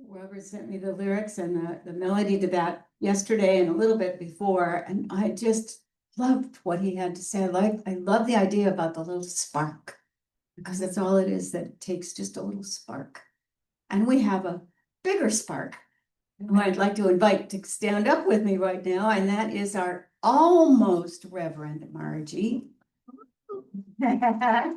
Robert sent me the lyrics and the melody to that yesterday and a little bit before, and I just loved what he had to say. I love the idea about the little spark, because that's all it is, that it takes just a little spark. And we have a bigger spark who I'd like to invite to stand up with me right now, and that is our almost Reverend Margie. As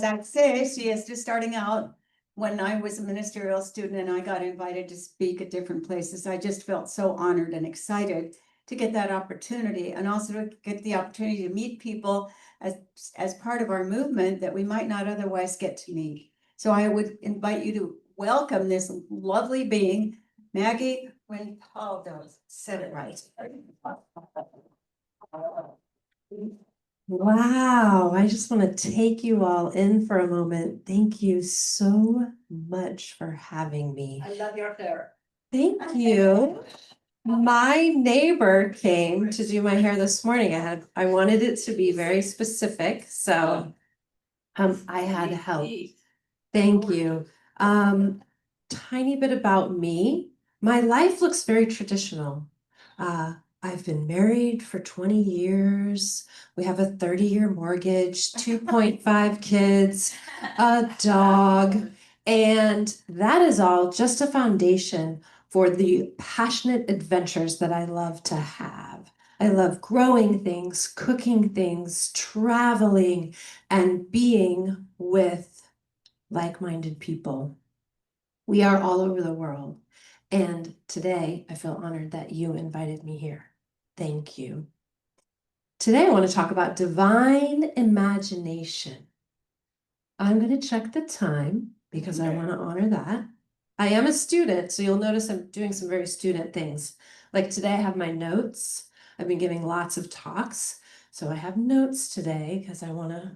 I say, she is just starting out. When I was a ministerial student and I got invited to speak at different places, I just felt so honored and excited to get that opportunity, and also to get the opportunity to meet people as part of our movement that we might not otherwise get to meet. So I would invite you to welcome this lovely being, Maggie Rinaldo. Said it right. Wow, I just want to take you all in for a moment. Thank you so much for having me. I love your hair. Thank you. My neighbor came to do my hair this morning. I wanted it to be very specific, so I had help. Thank you. Tiny bit about me. My life looks very traditional. I've been married for 20 years. We have a 30-year mortgage, 2.5 kids, a dog, and that is all just a foundation for the passionate adventures that I love to have. I love growing things, cooking things, traveling, and being with like-minded people. We are all over the world, and today I feel honored that you invited me here. Thank you. Today I want to talk about divine imagination. I'm going to check the time because I want to honor that. I am a student, so you'll notice I'm doing some very student things. Like today I have my notes. I've been giving lots of talks, so I have notes today because I want to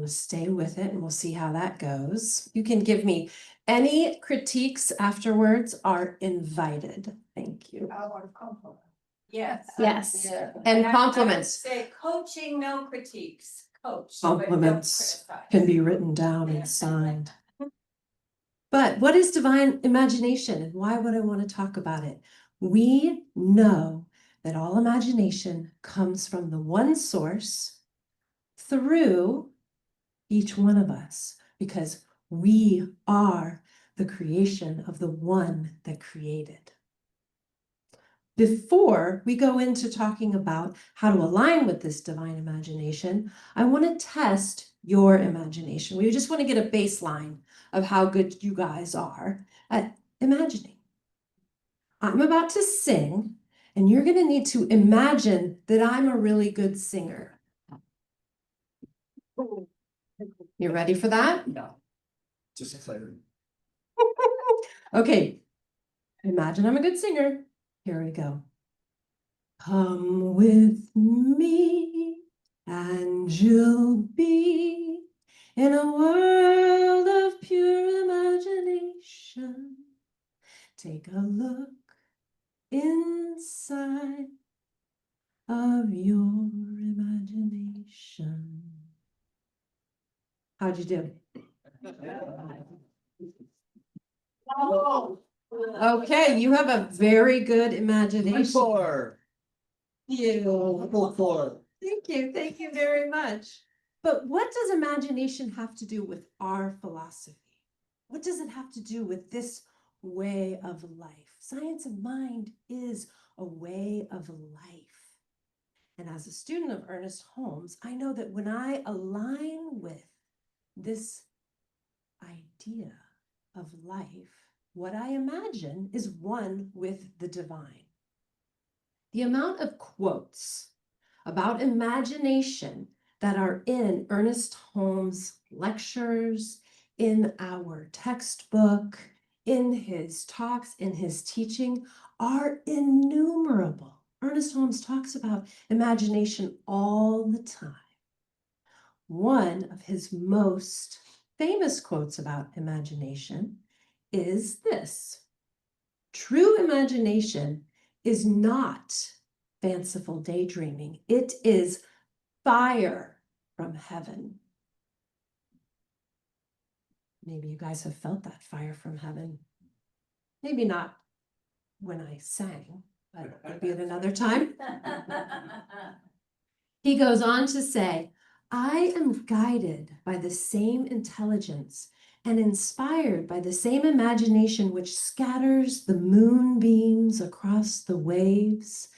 stay with it, and we'll see how that goes. You can give me any critiques afterwards are invited. Thank you. Our compliment. Yes. Yes. Yeah. And I compliments. would say coaching, no critiques. Coach. Compliments can be written down and signed. But what is divine imagination, and why would I want to talk about it? We know that all imagination comes from the one source through each one of us, because we are the creation of the one that created. Before we go into talking about how to align with this divine imagination, I want to test your imagination. We just want to get a baseline of how good you guys are at imagining. I'm about to sing, and you're going to need to imagine that I'm a really good singer. You ready for that? No. Just excited. Okay, imagine I'm a good singer. Here we go. Come with me, and you'll be in a world of pure imagination. Take a look inside of your imagination. How'd you do? Okay, you have a very good imagination. Thank you very much. But what does imagination have to do with our philosophy? What does it have to do with this way of life? Science of mind is a way of life. And as a student of Ernest Holmes, I know that when I align with this idea of life, what I imagine is one with the divine. The amount of quotes about imagination that are in Ernest Holmes' lectures, in our textbook, in his talks, in his teaching, are innumerable. Ernest Holmes talks about imagination all the time. One of his most famous quotes about imagination is this: true imagination is not fanciful daydreaming. It is fire from heaven. maybe you guys have felt that fire from heaven. Maybe not when I sang, but maybe at another time. He goes on to say, I am guided by the same intelligence and inspired by the same imagination which scatters the moonbeams across the waves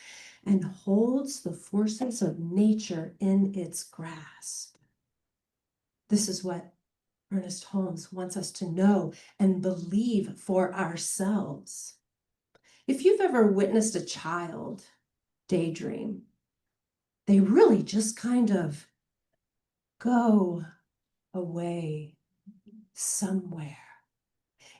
and holds the forces of nature in its grasp. This is what Ernest Holmes wants us to know and believe for ourselves. If you've ever witnessed a child daydream, they really just kind of go away somewhere.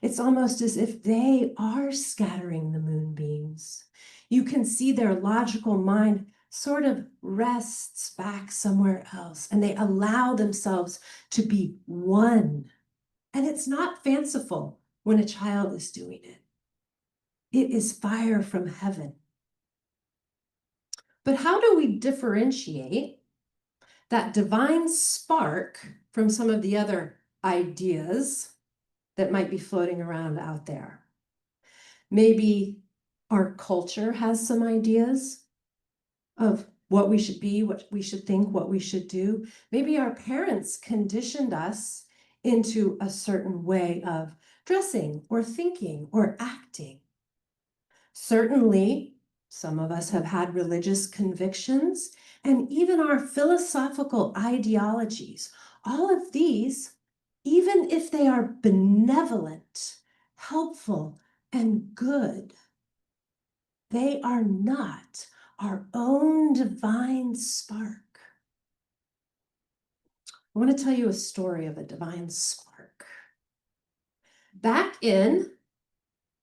It's almost as if they are scattering the moonbeams. You can see their logical mind sort of rests back somewhere else, and they allow themselves to be one. And it's not fanciful when a child is doing it. It is fire from heaven. But how do we differentiate that divine spark from some of the other ideas that might be floating around out there? Maybe our culture has some ideas of what we should be, what we should think, what we should do. Maybe our parents conditioned us into a certain way of dressing or thinking or acting. Certainly, some of us have had religious convictions and even our philosophical ideologies. All of these, even if they are benevolent, helpful, and good, they are not our own divine spark. I want to tell you a story of a divine spark. Back in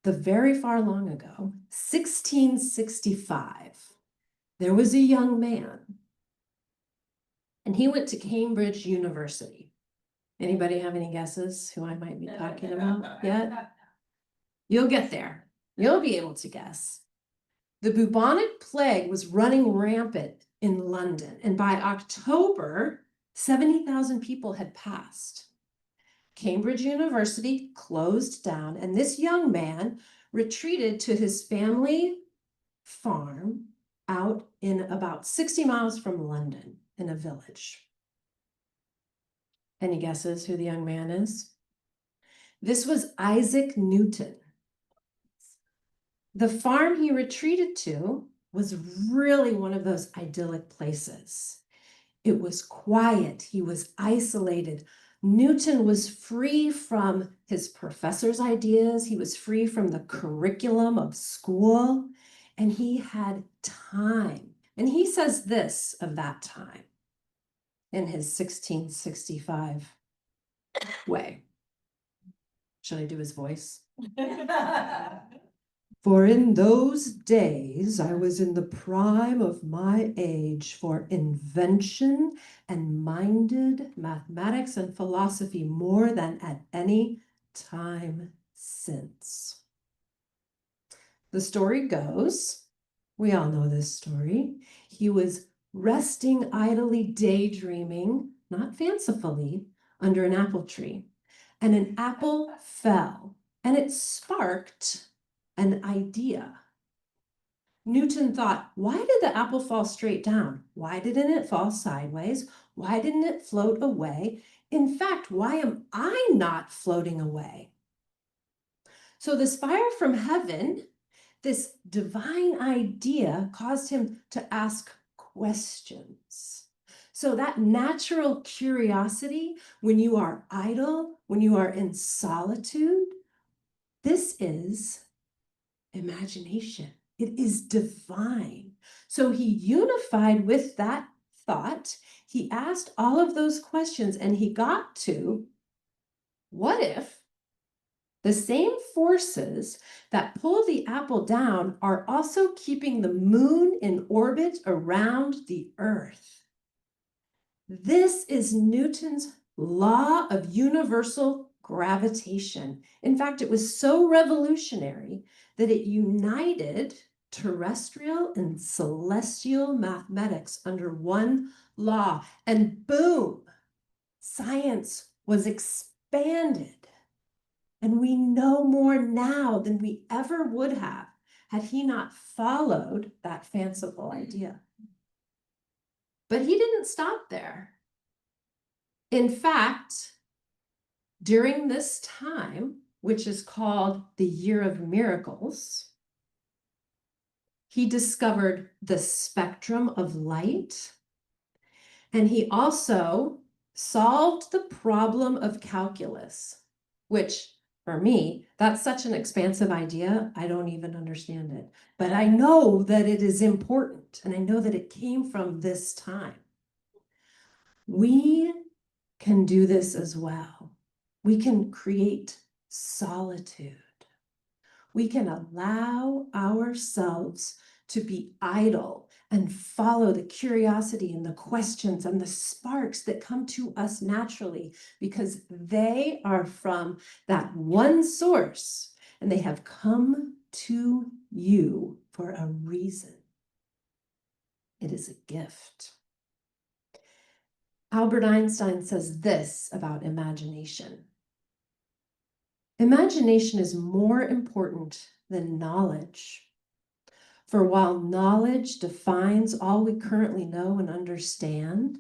the very far long ago, 1665, there was a young man, and he went to Cambridge University. Anybody have any guesses who I might be talking about yet? You'll get there. You'll be able to guess. The bubonic plague was running rampant in London, and by October, 70,000 people had passed. Cambridge University closed down, and this young man retreated to his family farm out in about 60 miles from London in a village. Any guesses who the young man is? This was Isaac Newton. The farm he retreated to was really one of those idyllic places. It was quiet. He was isolated. Newton was free from his professor's ideas. He was free from the curriculum of school, and he had time. And he says this of that time in his 1665 way. Should I do his voice? For in those days I was in the prime of my age for invention and minded mathematics and philosophy more than at any time since. The story goes, we all know this story, he was resting idly daydreaming, not fancifully, under an apple tree, and an apple fell, and it sparked an idea. Newton thought, why did the apple fall straight down? Why didn't it fall sideways? Why didn't it float away? In fact, why am I not floating away? So this fire from heaven, this divine idea, caused him to ask questions. So that natural curiosity, when you are idle, when you are in solitude, this is imagination. It is divine. So he unified with that thought. He asked all of those questions, and he got to, what if the same forces that pull the apple down are also keeping the moon in orbit around the earth? This is Newton's law of universal gravitation. In fact, it was so revolutionary that it united terrestrial and celestial mathematics under one law. And boom, science was expanded. And we know more now than we ever would have had he not followed that fanciful idea. But he didn't stop there. In fact, during this time, which is called the Year of Miracles, he discovered the spectrum of light, and he also solved the problem of calculus, which for me, that's such an expansive idea, I don't even understand it. But I know that it is important, and I know that it came from this time. We can do this as well. We can create solitude. We can allow ourselves to be idle and follow the curiosity and the questions and the sparks that come to us naturally, because they are from that one source and they have come to you for a reason. It is a gift. Albert Einstein says this about imagination. Imagination is more important than knowledge. For while knowledge defines all we currently know and understand,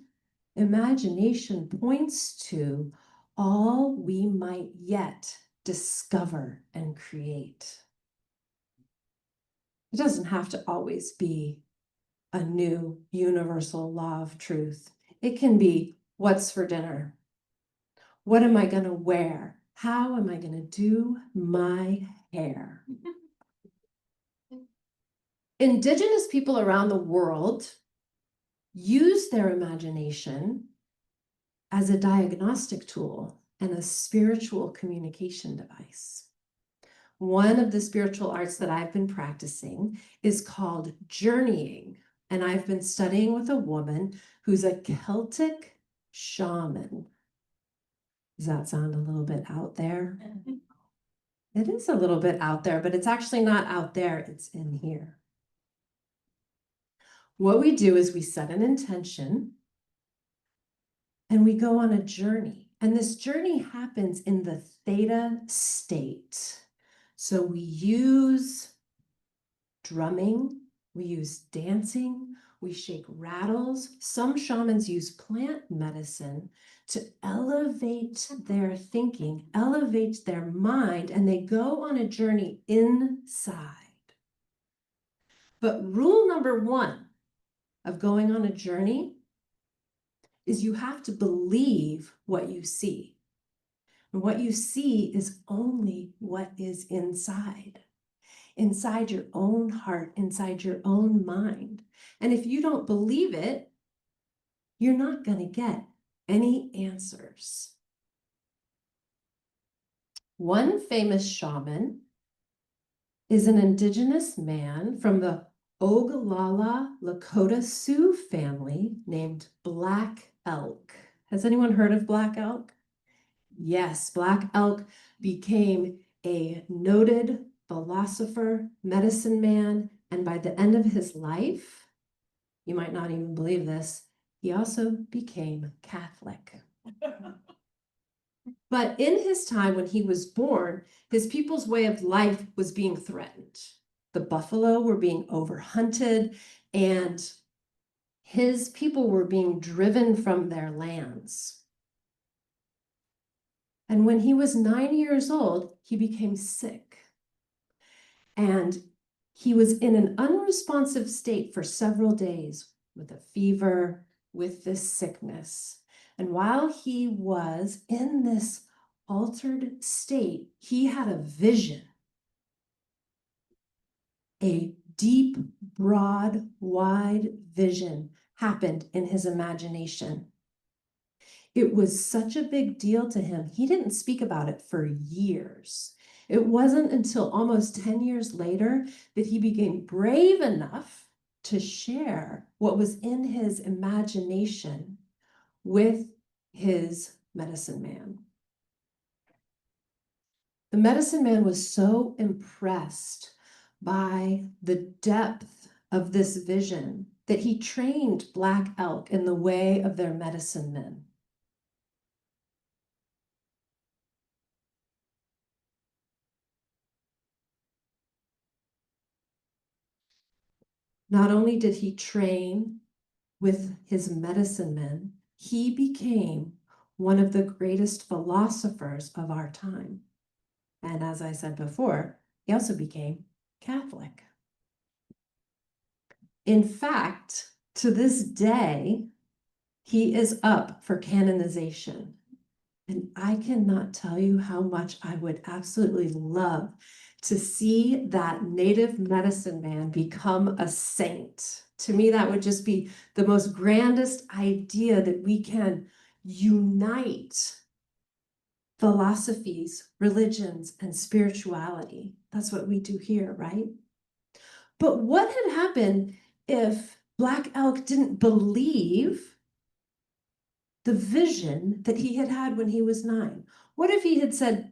imagination points to all we might yet discover and create. It doesn't have to always be a new universal law of truth. It can be, what's for dinner? What am I going to wear? How am I going to do my hair? Indigenous people around the world use their imagination as a diagnostic tool and a spiritual communication device. One of the spiritual arts that I've been practicing is called journeying, and I've been studying with a woman who's a Celtic shaman. Does that sound a little bit out there? It is a little bit out there, but it's actually not out there, it's in here. What we do is we set an intention and we go on a journey. And this journey happens in the theta state. So we use drumming, we use dancing, we shake rattles. Some shamans use plant medicine to elevate their thinking, elevate their mind, and they go on a journey inside. But rule number one of going on a journey is you have to believe what you see. And what you see is only what is inside your own heart, inside your own mind. And if you don't believe it, you're not going to get any answers. One famous shaman is an indigenous man from the Ogallala Lakota Sioux family named Black Elk. Has anyone heard of Black Elk? Yes, Black Elk became a noted philosopher, medicine man, and by the end of his life, you might not even believe this, he also became Catholic. But in his time when he was born, his people's way of life was being threatened. The buffalo were being overhunted, and his people were being driven from their lands. And when he was 9 years old, he became sick. And he was in an unresponsive state for several days with a fever, with this sickness. And while he was in this altered state, he had a vision. A deep, broad, wide vision happened in his imagination. It was such a big deal to him, he didn't speak about it for years. It wasn't until almost 10 years later that he became brave enough to share what was in his imagination with his medicine man. The medicine man was so impressed by the depth of this vision that he trained Black Elk in the way of their medicine men. Not only did he train with his medicine men, he became one of the greatest philosophers of our time. And as I said before, he also became Catholic. In fact, to this day, he is up for canonization. And I cannot tell you how much I would absolutely love to see that native medicine man become a saint. To me, that would just be the most grandest idea that we can unite philosophies, religions, and spirituality. That's what we do here, right? But what had happened if Black Elk didn't believe the vision that he had had when he was 9? What if he had said,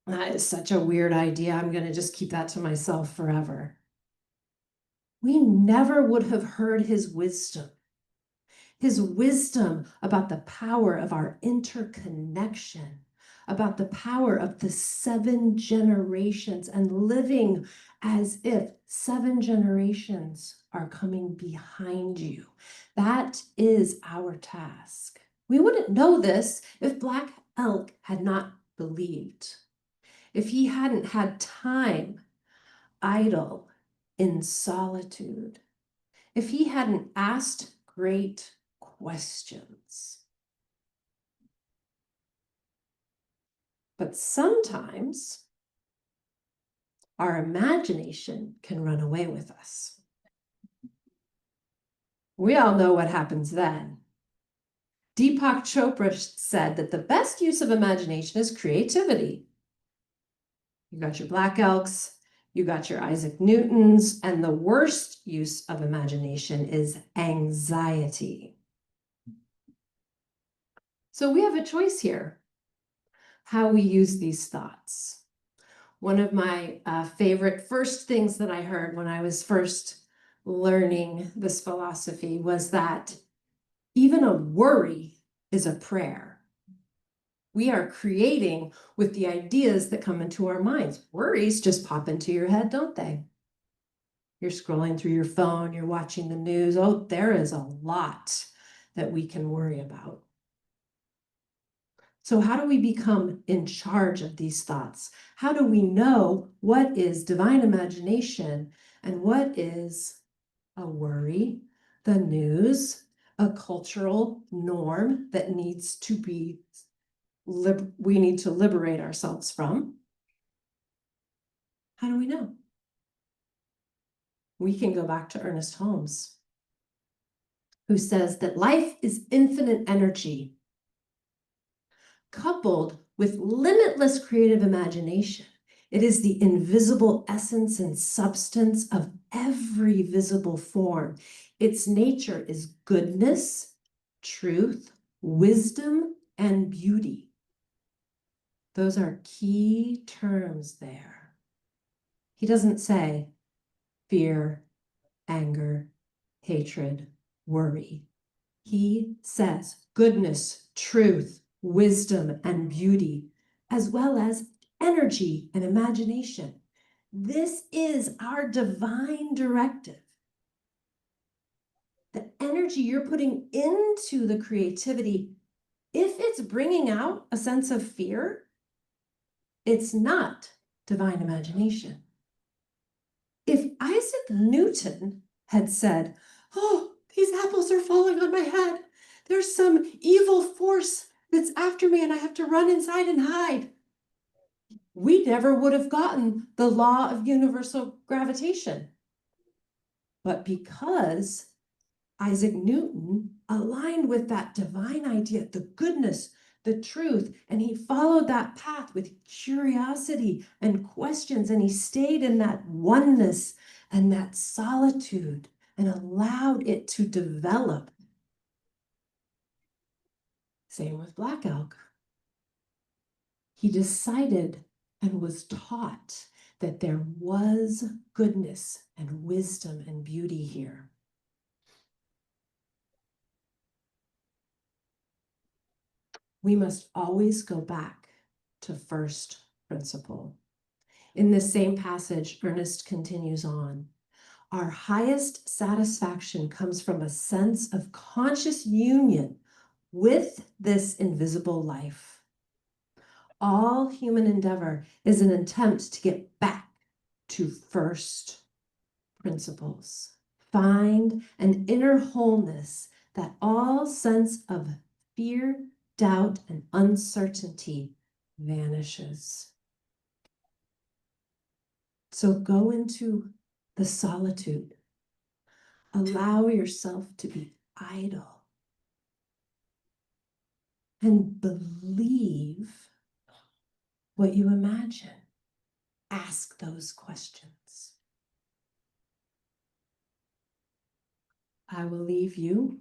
that is such a weird idea, I'm going to just keep that to myself forever? We never would have heard his wisdom about the power of our interconnection, about the power of the 7 generations and living as if 7 generations are coming behind you. That is our task. We wouldn't know this if Black Elk had not believed, if he hadn't had time idle in solitude, if he hadn't asked great questions. But sometimes our imagination can run away with us. We all know what happens then. Deepak Chopra said that the best use of imagination is creativity. You got your Black Elks, you got your Isaac Newtons, and the worst use of imagination is anxiety. So we have a choice here, how we use these thoughts. One of my favorite first things that I heard when I was first learning this philosophy was that even a worry is a prayer. We are creating with the ideas that come into our minds. Worries just pop into your head, don't they? You're scrolling through your phone, you're watching the news. Oh, there is a lot that we can worry about. So how do we become in charge of these thoughts? How do we know what is divine imagination and what is a worry, the news, a cultural norm that needs to be, we need to liberate ourselves from? How do we know? We can go back to Ernest Holmes, who says that life is infinite energy, coupled with limitless creative imagination. It is the invisible essence and substance of every visible form. Its nature is goodness, truth, wisdom, and beauty. Those are key terms there. He doesn't say fear, anger, hatred, worry. He says goodness, truth, wisdom, and beauty, as well as energy and imagination. This is our divine directive. The energy you're putting into the creativity, if it's bringing out a sense of fear, it's not divine imagination. If Isaac Newton had said, oh, these apples are falling on my head, there's some evil force that's after me and I have to run inside and hide, we never would have gotten the law of universal gravitation. But because Isaac Newton aligned with that divine idea, the goodness, the truth, and he followed that path with curiosity and questions, and he stayed in that oneness and that solitude and allowed it to develop. Same with Black Elk. He decided and was taught that there was goodness and wisdom and beauty here. We must always go back to first principle. In this same passage, Ernest continues on. Our highest satisfaction comes from a sense of conscious union with this invisible life. All human endeavor is an attempt to get back to first principles. Find an inner wholeness that all sense of fear, doubt, and uncertainty vanishes. So go into the solitude. Allow yourself to be idle and believe what you imagine. Ask those questions. I will leave you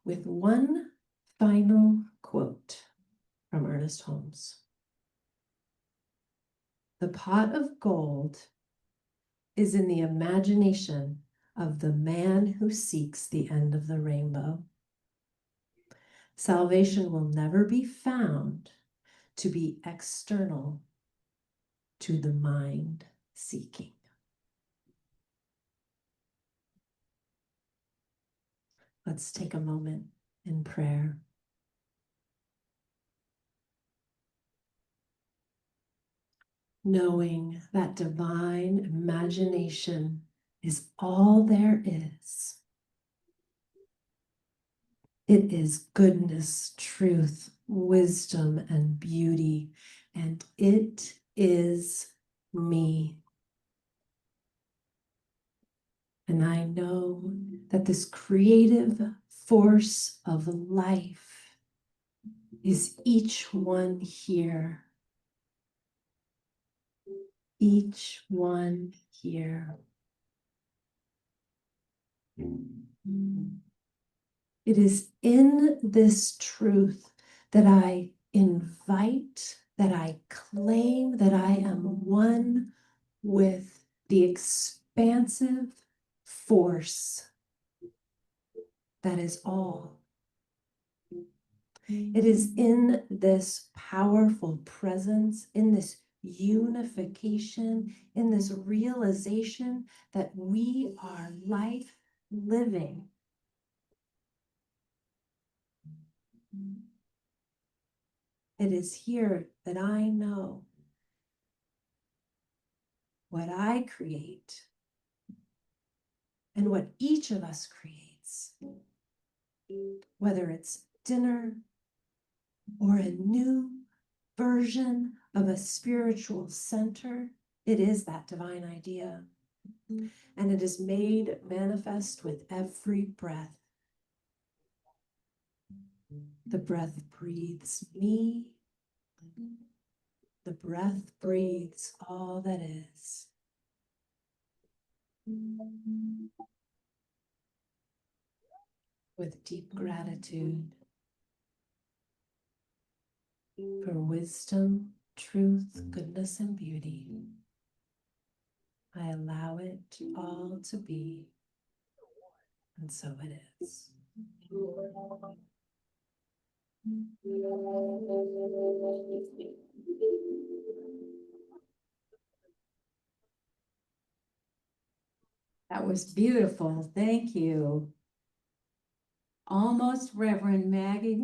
with one final quote from Ernest Holmes. The pot of gold is in the imagination of the man who seeks the end of the rainbow. Salvation will never be found to be external to the mind seeking. Let's take a moment in prayer. Knowing that divine imagination is all there is. It is goodness, truth, wisdom, and beauty, and it is me. And I know that this creative force of life is each one here. Each one here. It is in this truth that I invite, that I claim that I am one with the expansive force that is all. It is in this powerful presence, in this unification, in this realization that we are life living. It is here that I know what I create and what each of us creates, whether it's dinner or a new version of a spiritual center, it is that divine idea. And it is made manifest with every breath. The breath breathes me. The breath breathes all that is. With deep gratitude for wisdom, truth, goodness, and beauty, I allow it all to be, and so it is. That was beautiful. Thank you. Almost Reverend Maggie.